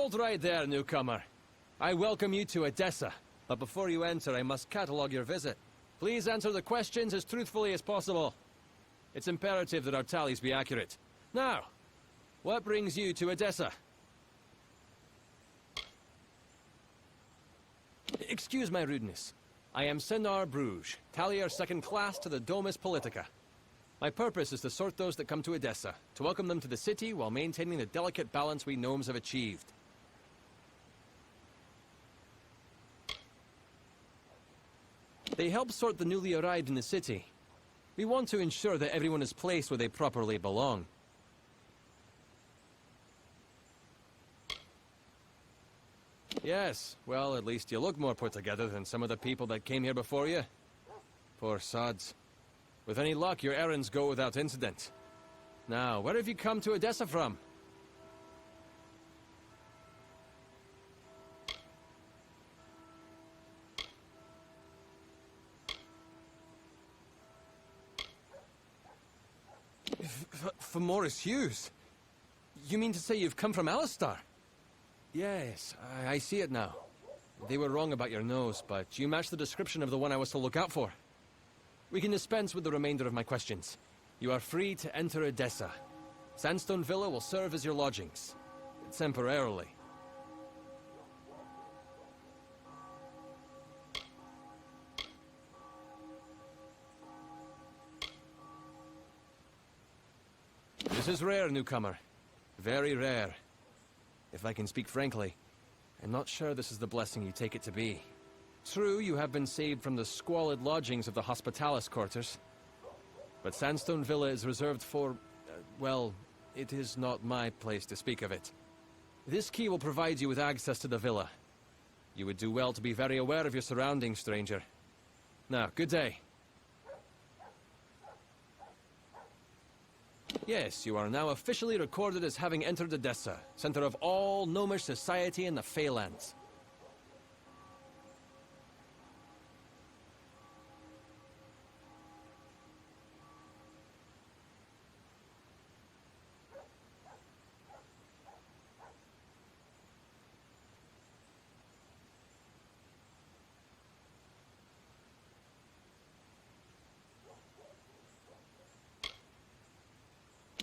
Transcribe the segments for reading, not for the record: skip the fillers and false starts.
Hold right there, newcomer. I welcome you to Edessa, but before you enter, I must catalogue your visit. Please answer the questions as truthfully as possible. It's imperative that our tallies be accurate. Now, what brings you to Edessa? Excuse my rudeness. I am Senar Bruges, tallier second class to the Domus Politica. My purpose is to sort those that come to Edessa, to welcome them to the city while maintaining the delicate balance we gnomes have achieved. They help sort the newly arrived in the city. We want to ensure that everyone is placed where they properly belong. Yes, well, at least you look more put together than some of the people that came here before you. Poor sods. With any luck, your errands go without incident. Now, where have you come to Edessa from? From Morris Hughes? You mean to say you've come from Alistar? Yes, I see it now. They were wrong about your nose, but you match the description of the one I was to look out for. We can dispense with the remainder of my questions. You are free to enter Edessa. Sandstone Villa will serve as your lodgings. Temporarily. This is rare, newcomer. Very rare. If I can speak frankly, I'm not sure this is the blessing you take it to be. True, you have been saved from the squalid lodgings of the Hospitalis quarters. But Sandstone Villa is reserved for, well, it is not my place to speak of it. This key will provide you with access to the villa. You would do well to be very aware of your surroundings, stranger. Now, good day. Yes, you are now officially recorded as having entered Edessa, center of all gnomish society in the Feylands.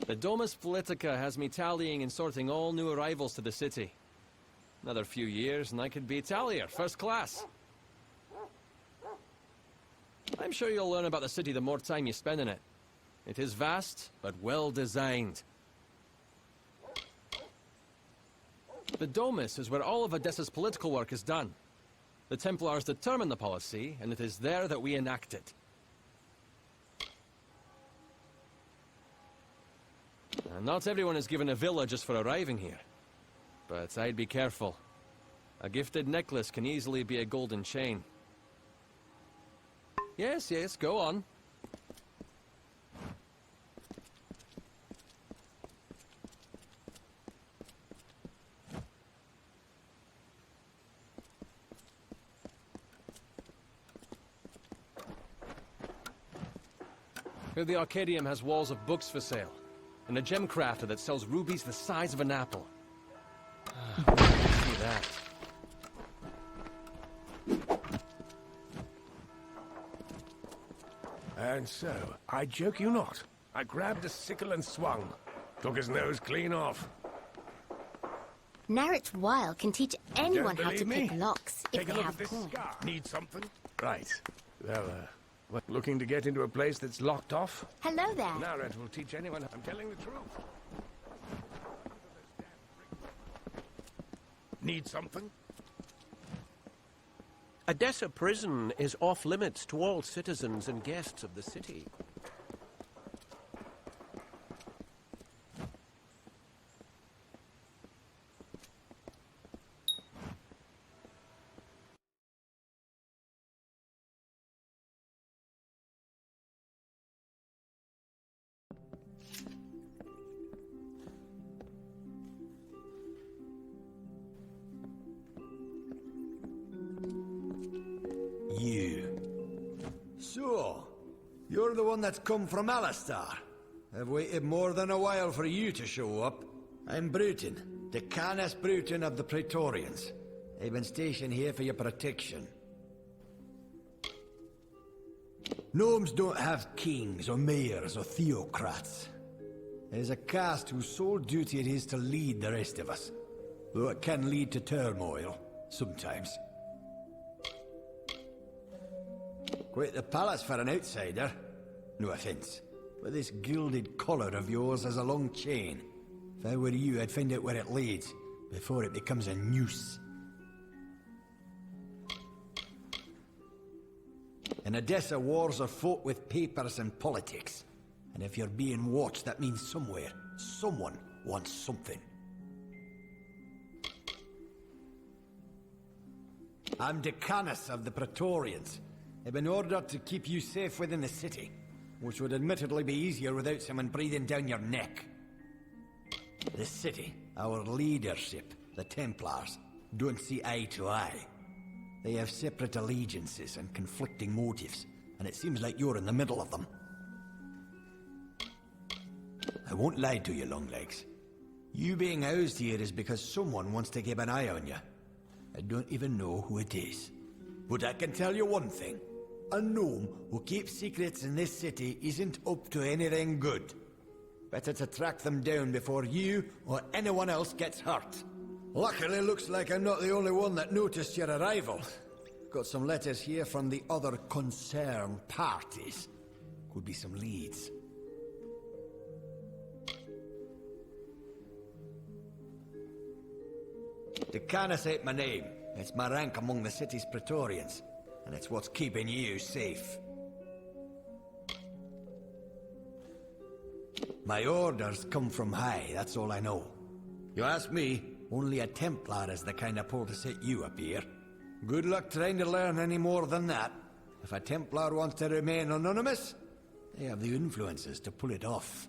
The Domus Politica has me tallying and sorting all new arrivals to the city. Another few years and I could be tallier, first class. I'm sure you'll learn about the city the more time you spend in it. It is vast, but well designed. The Domus is where all of Edessa's political work is done. The Templars determine the policy, and it is there that we enact it. Not everyone is given a villa just for arriving here. But I'd be careful. A gifted necklace can easily be a golden chain. Yes, yes, go on. Here the Arcadium has walls of books for sale. And a gem crafter that sells rubies the size of an apple. See that. And so, I joke you not, I grabbed a sickle and swung. Took his nose clean off. Narrett Weil can teach anyone Don't how to believe pick me? locks if Take they a look have at this coin. scar. Need something? Right. Well, what, looking to get into a place that's locked off? Hello there. Narrett will teach anyone. I'm telling the truth. Need something? Edessa prison is off limits to all citizens and guests of the city. You. So, you're the one that's come from Alistar. I've waited more than a while for you to show up. I'm Bruton. The Canis Bruton of the Praetorians. They've been stationed here for your protection. Gnomes don't have kings or mayors or theocrats. There's a caste whose sole duty it is to lead the rest of us. Though it can lead to turmoil, sometimes. Quite the palace for an outsider. No offense. But this gilded collar of yours has a long chain. If I were you, I'd find out where it leads, before it becomes a noose. In Odessa, wars are fought with papers and politics. And if you're being watched, that means somewhere, someone wants something. I'm Decanus of the Praetorians. I've been ordered to keep you safe within the city, which would admittedly be easier without someone breathing down your neck. The city, our leadership, the Templars, don't see eye to eye. They have separate allegiances and conflicting motives, and it seems like you're in the middle of them. I won't lie to you, Longlegs. You being housed here is because someone wants to keep an eye on you. I don't even know who it is. But I can tell you one thing. A gnome who keeps secrets in this city isn't up to anything good. Better to track them down before you or anyone else gets hurt. Luckily, looks like I'm not the only one that noticed your arrival. Got some letters here from the other concerned parties. Could be some leads. Decanus ain't my name. It's my rank among the city's Praetorians. And it's what's keeping you safe. My orders come from high, that's all I know. You ask me, only a Templar is the kind of pull to set you up here. Good luck trying to learn any more than that. If a Templar wants to remain anonymous, they have the influences to pull it off.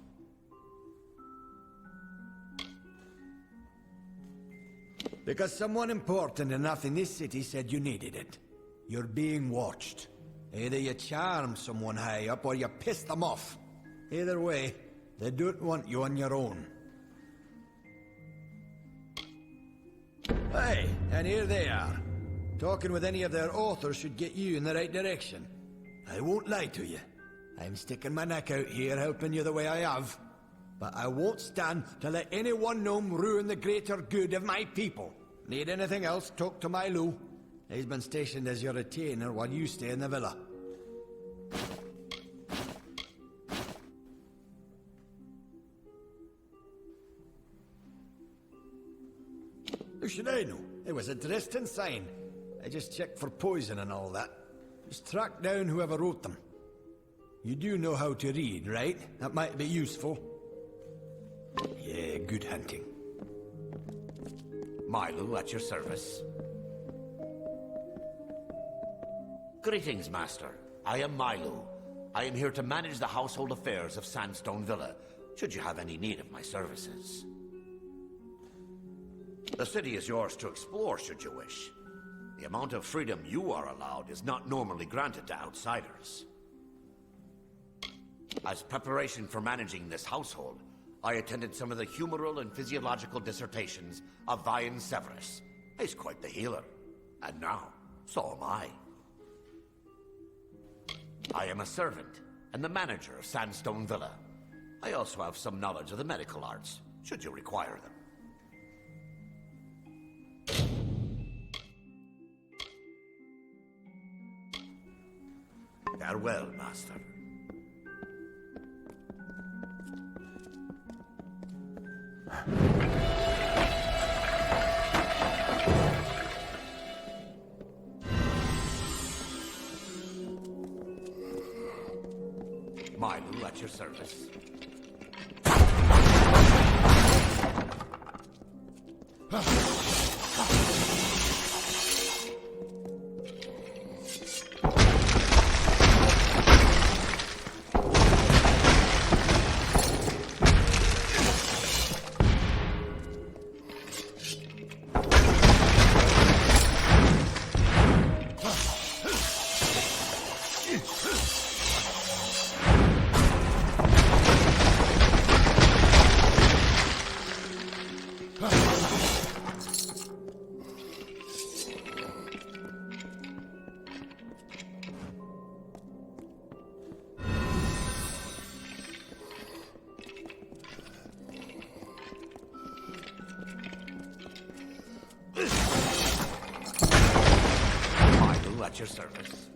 Because someone important enough in this city said you needed it. You're being watched. Either you charm someone high up or you piss them off. Either way, they don't want you on your own. Hey, and here they are. Talking with any of their authors should get you in the right direction. I won't lie to you. I'm sticking my neck out here helping you the way I have. But I won't stand to let any one gnome ruin the greater good of my people. Need anything else, talk to my Lou. He's been stationed as your retainer while you stay in the villa. How should I know? It was addressed and signed. I just checked for poison and all that. Just track down whoever wrote them. You do know how to read, right? That might be useful. Yeah, good hunting. Milo, at your service. Greetings, Master. I am Milo. I am here to manage the household affairs of Sandstone Villa, should you have any need of my services. The city is yours to explore, should you wish. The amount of freedom you are allowed is not normally granted to outsiders. As preparation for managing this household, I attended some of the humoral and physiological dissertations of Vian Severus. He's quite the healer. And now, so am I. I am a servant, and the manager of Sandstone Villa. I also have some knowledge of the medical arts, should you require them. Farewell, Master. Milo, at your service. Idle at your service.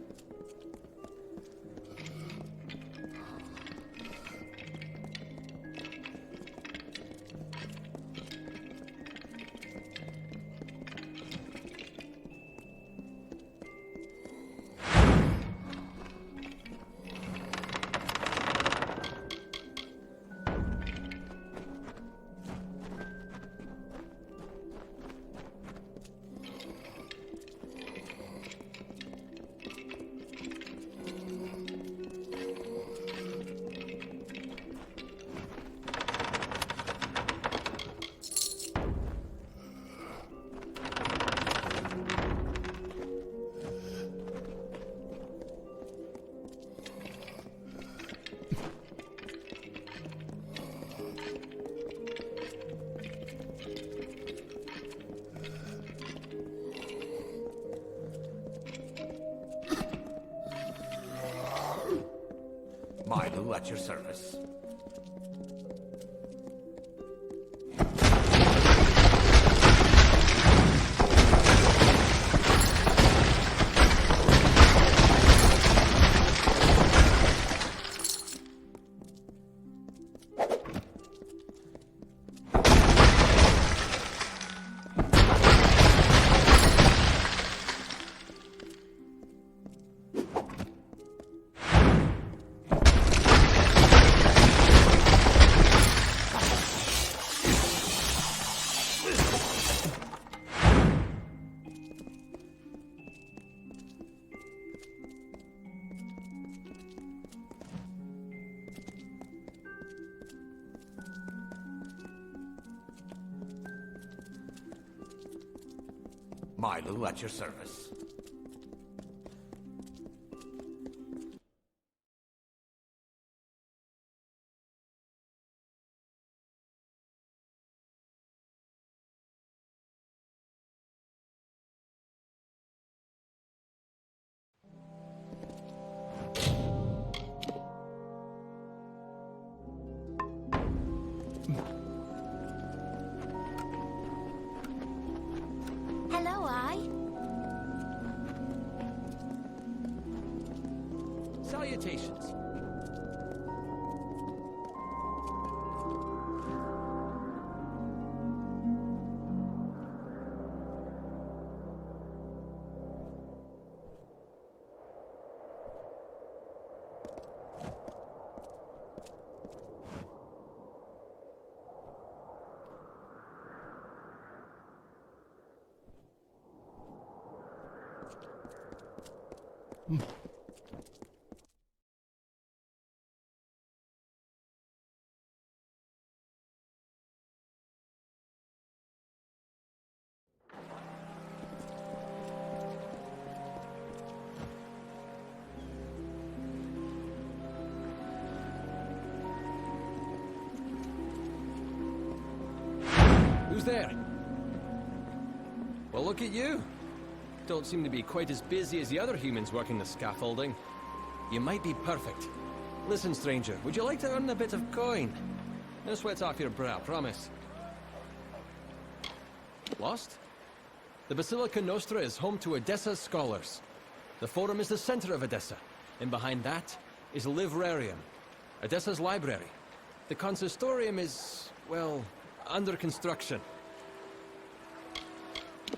Milo at your service. Milo at your service. Hello, I. Salutations. Who's there? Well, look at you. Don't seem to be quite as busy as the other humans working the scaffolding. You might be perfect. Listen, stranger, would you like to earn a bit of coin? No sweat off your brow, promise. Lost? The Basilica Nostra is home to Edessa's scholars. The Forum is the center of Edessa, and behind that is Livrarium, Edessa's library. The Consistorium is, well, under construction.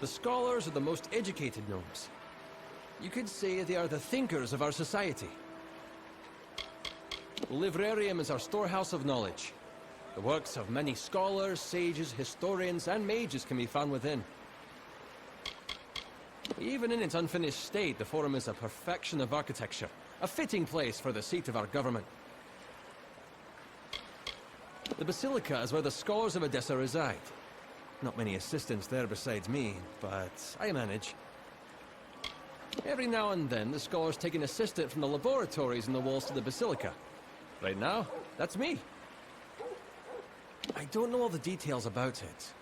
The scholars are the most educated gnomes. You could say they are the thinkers of our society. The Livrarium is our storehouse of knowledge. The works of many scholars, sages, historians, and mages can be found within. Even in its unfinished state, the Forum is a perfection of architecture, a fitting place for the seat of our government. The Basilica is where the scholars of Edessa reside. Not many assistants there besides me, but I manage. Every now and then, the scholars take an assistant from the laboratories in the walls to the Basilica. Right now, that's me. I don't know all the details about it.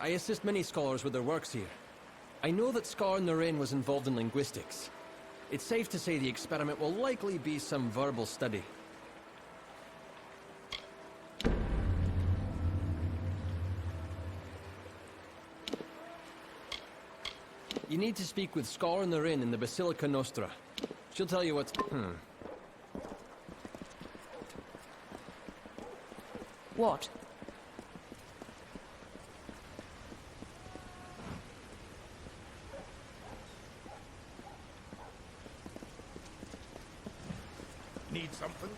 I assist many scholars with their works here. I know that Scholar Narain was involved in linguistics. It's safe to say the experiment will likely be some verbal study. You need to speak with Scar in the Inn in the Basilica Nostra. She'll tell you what... What? Need something?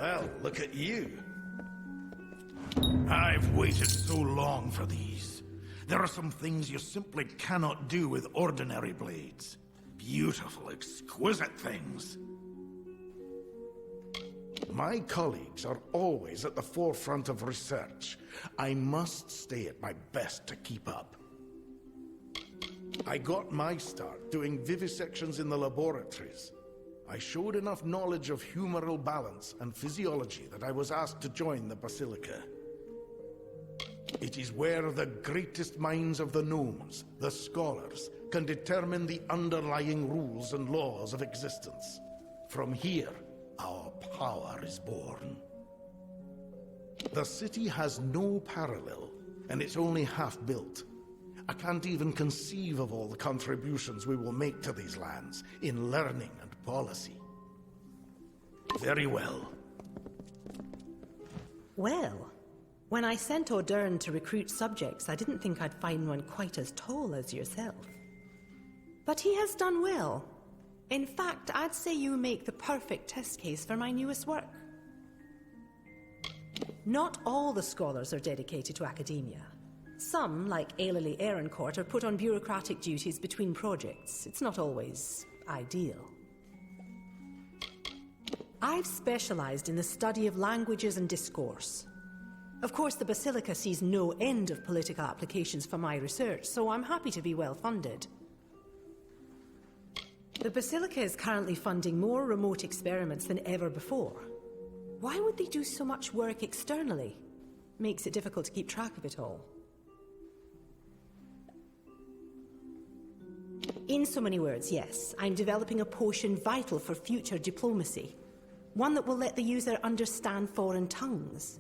Well, look at you. I've waited so long for these. There are some things you simply cannot do with ordinary blades. Beautiful, exquisite things. My colleagues are always at the forefront of research. I must stay at my best to keep up. I got my start doing vivisections in the laboratories. I showed enough knowledge of humoral balance and physiology that I was asked to join the Basilica. It is where the greatest minds of the gnomes, the scholars, can determine the underlying rules and laws of existence. From here, our power is born. The city has no parallel, and it's only half built. I can't even conceive of all the contributions we will make to these lands in learning and policy. Very well. Well, when I sent Audern to recruit subjects, I didn't think I'd find one quite as tall as yourself. But he has done well. In fact, I'd say you make the perfect test case for my newest work. Not all the scholars are dedicated to academia. Some, like Ailey Ehrencourt, are put on bureaucratic duties between projects. It's not always ideal. I've specialized in the study of languages and discourse. Of course, the Basilica sees no end of political applications for my research, so I'm happy to be well funded. The Basilica is currently funding more remote experiments than ever before. Why would they do so much work externally? Makes it difficult to keep track of it all. In so many words, yes, I'm developing a potion vital for future diplomacy. One that will let the user understand foreign tongues.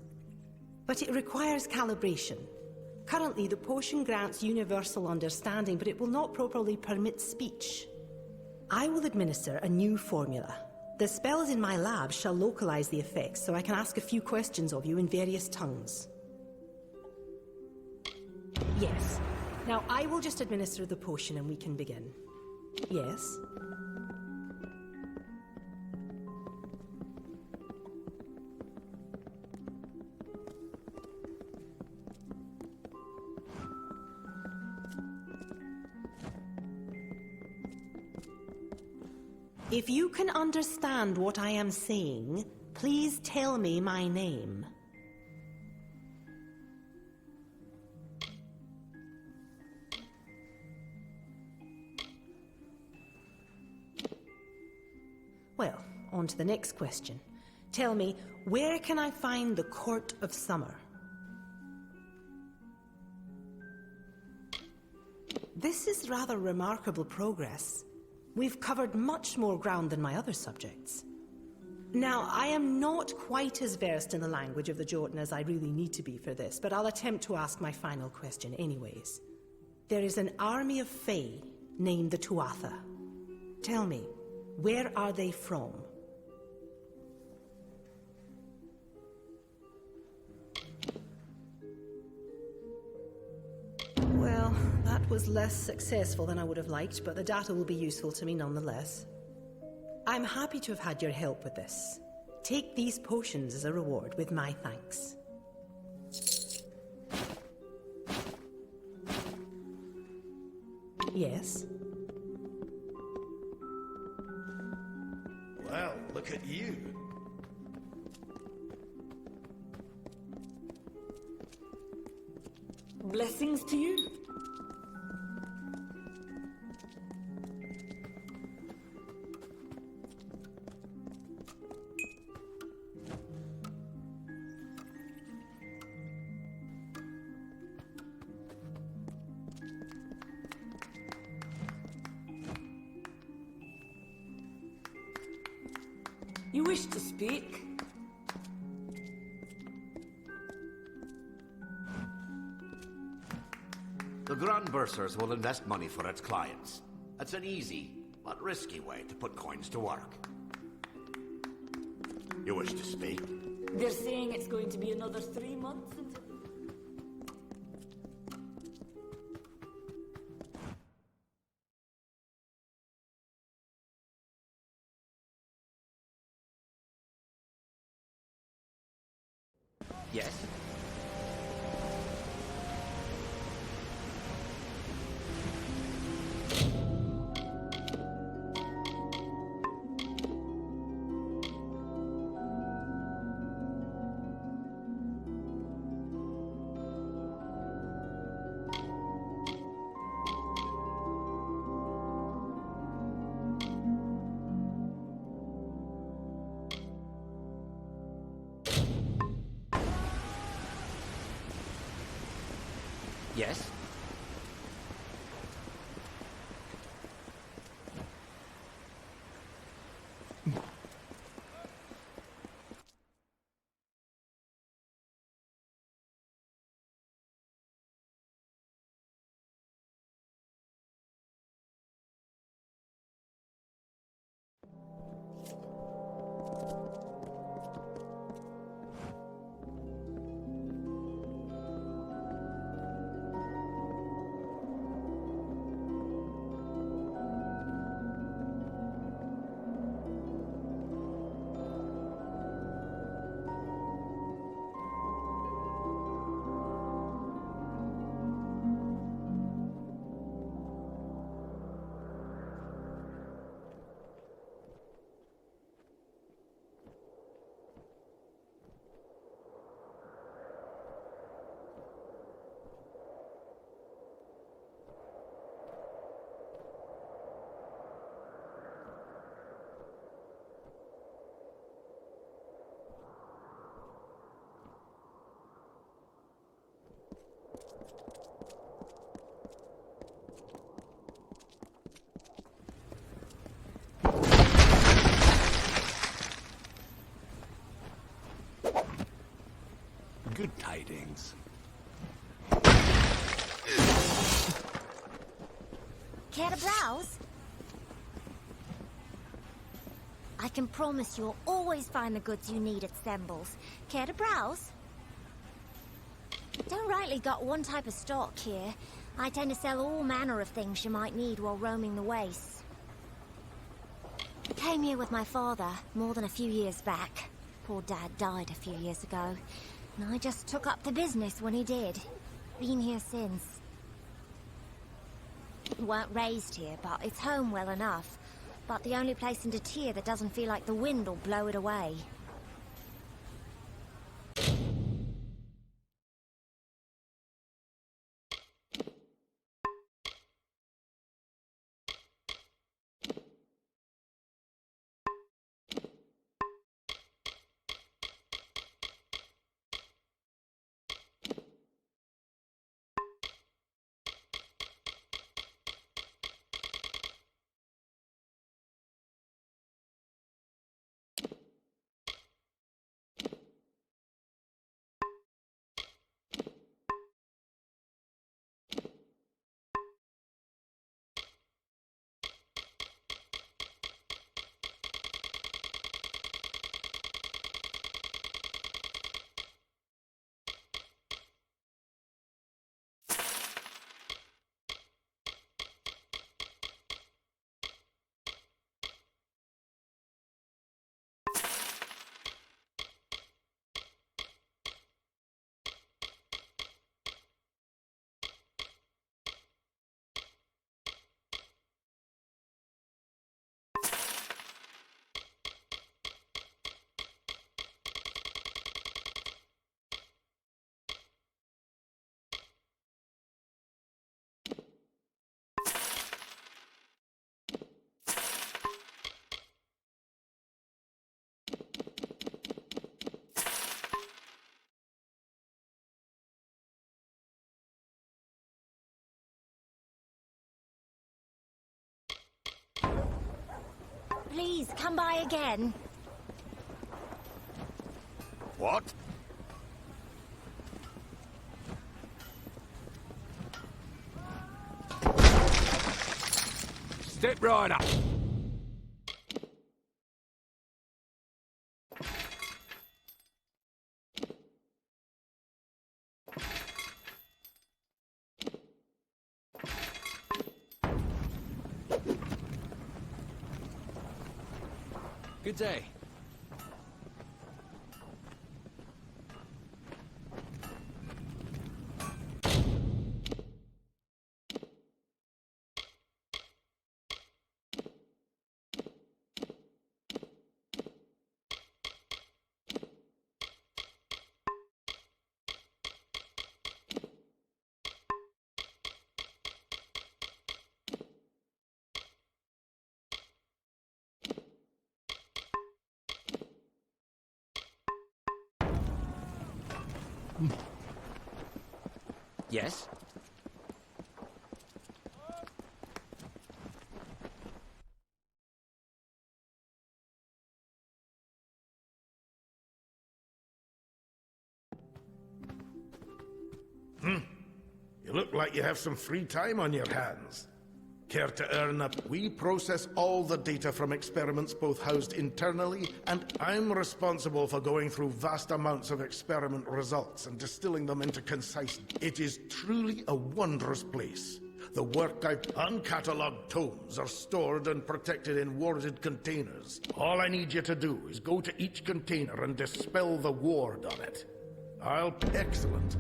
But it requires calibration. Currently, the potion grants universal understanding, but it will not properly permit speech. I will administer a new formula. The spells in my lab shall localize the effects, so I can ask a few questions of you in various tongues. Yes. Now, I will just administer the potion and we can begin. Yes? If you can understand what I am saying, please tell me my name. Well, on to the next question. Tell me, where can I find the Court of Summer? This is rather remarkable progress. We've covered much more ground than my other subjects. Now, I am not quite as versed in the language of the Jotun as I really need to be for this, but I'll attempt to ask my final question anyways. There is an army of Fae named the Tuatha. Tell me, where are they from? Well, that was less successful than I would have liked, but the data will be useful to me nonetheless. I'm happy to have had your help with this. Take these potions as a reward with my thanks. Yes? Well, look at you. Blessings to you. You wish to speak? The Grand Bursars will invest money for its clients. That's an easy, but risky way to put coins to work. You wish to speak? They're saying it's going to be another 3 months until... Yes. Yes? Good tidings. Care to browse? I can promise you'll always find the goods you need at Sembles. Care to browse? Don't rightly got one type of stock here. I tend to sell all manner of things you might need while roaming the wastes. Came here with my father more than a few years back. Poor Dad died a few years ago, and I just took up the business when he did. Been here since. Weren't raised here, but it's home well enough. but the only place in Tyr that doesn't feel like the wind will blow it away. Please, come by again. What? Step right up. Good day. Yes? You look like you have some free time on your hands. Care to earn up? We process all the data from experiments both housed internally, and I'm responsible for going through vast amounts of experiment results and distilling them into concise... It is truly a wondrous place. The work I've... Uncatalogued tomes are stored and protected in warded containers. All I need you to do is go to each container and dispel the ward on it. Excellent.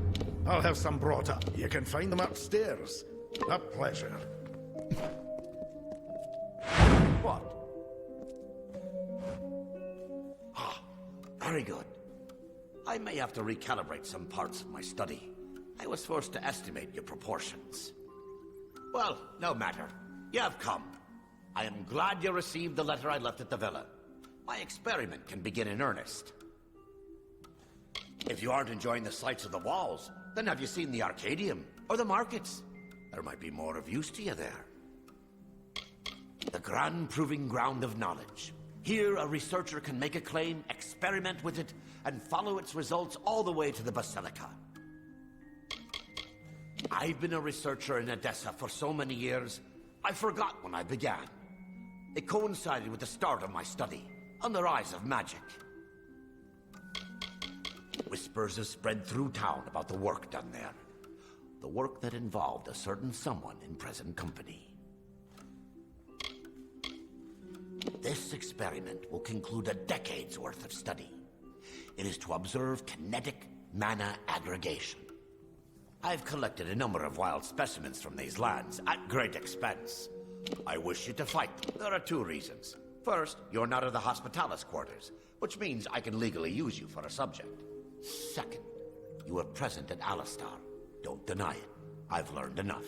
I'll have some brought up. You can find them upstairs. A pleasure. What? Ah, very good. I may have to recalibrate some parts of my study. I was forced to estimate your proportions. Well, no matter. You have come. I am glad you received the letter I left at the villa. My experiment can begin in earnest. If you aren't enjoying the sights of the walls, then have you seen the Arcadium or the markets? There might be more of use to you there. The grand proving ground of knowledge. Here, a researcher can make a claim, experiment with it, and follow its results all the way to the Basilica. I've been a researcher in Edessa for so many years, I forgot when I began. It coincided with the start of my study, on the rise of magic. Whispers have spread through town about the work done there. The work that involved a certain someone in present company. This experiment will conclude a decade's worth of study. It is to observe kinetic mana aggregation. I've collected a number of wild specimens from these lands at great expense. I wish you to fight. There are two reasons. First, you're not in the Hospitalis quarters, which means I can legally use you for a subject. Second, you were present at Alistar. Don't deny it. I've learned enough.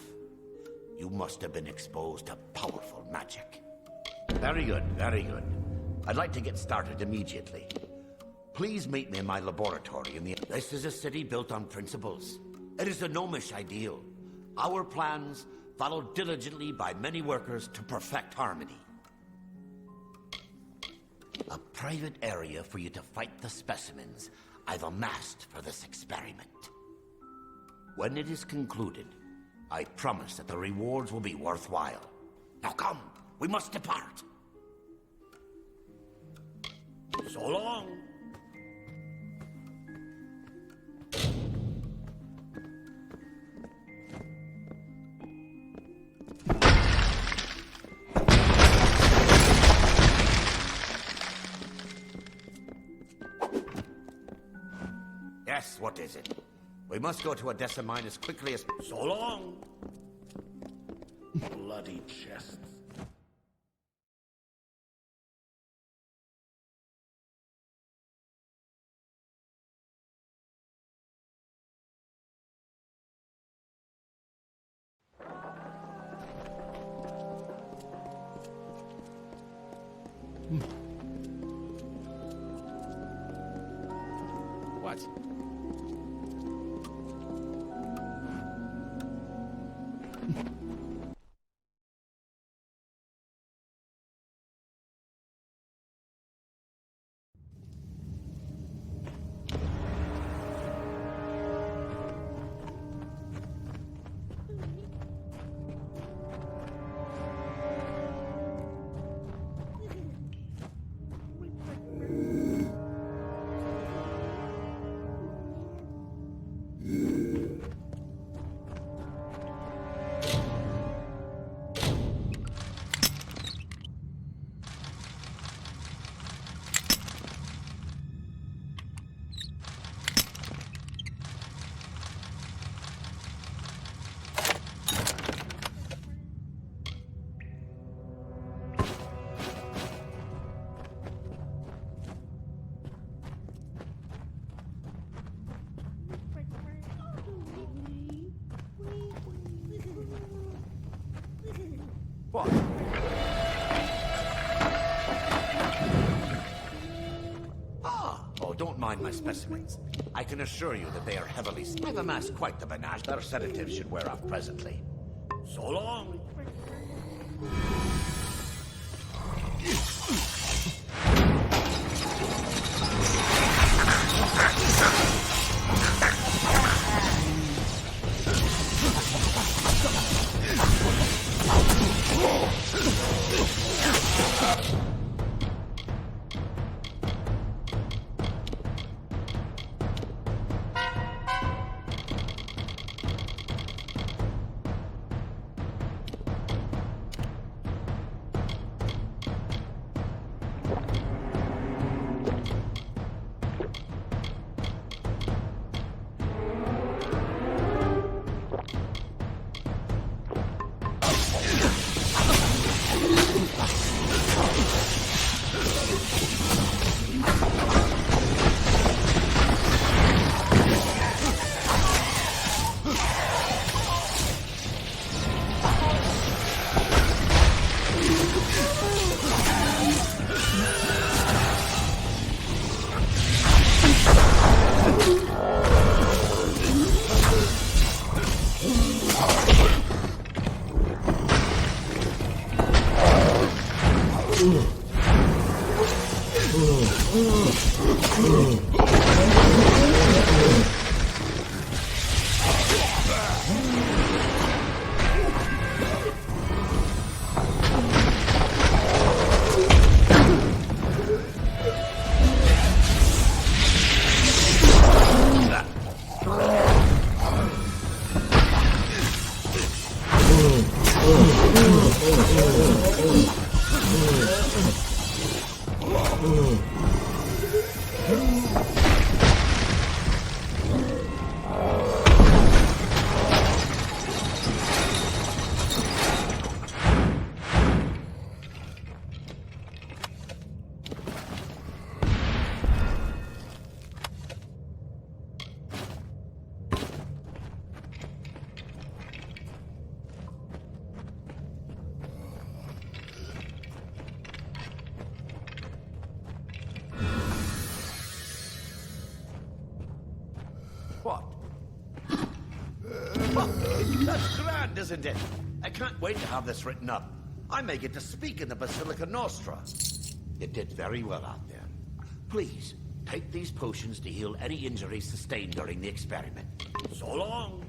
You must have been exposed to powerful magic. Very good, very good. I'd like to get started immediately. Please meet me in my laboratory in the... This is a city built on principles. It is a gnomish ideal. Our plans, followed diligently by many workers to perfect harmony. A private area for you to fight the specimens I've amassed for this experiment. When it is concluded, I promise that the rewards will be worthwhile. Now come, we must depart. So long. Yes, what is it? We must go to a Decimine as quickly as... So long! Bloody chests. What? What? Oh, don't mind my specimens. I can assure you that they are heavily... I've amassed quite the panache. Their sedatives should wear off presently. So long. That's grand, isn't it? I can't wait to have this written up. I may get to speak in the Basilica Nostra. You did very well out there. Please, take these potions to heal any injuries sustained during the experiment. So long!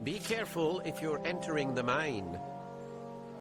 Be careful if you're entering the mine.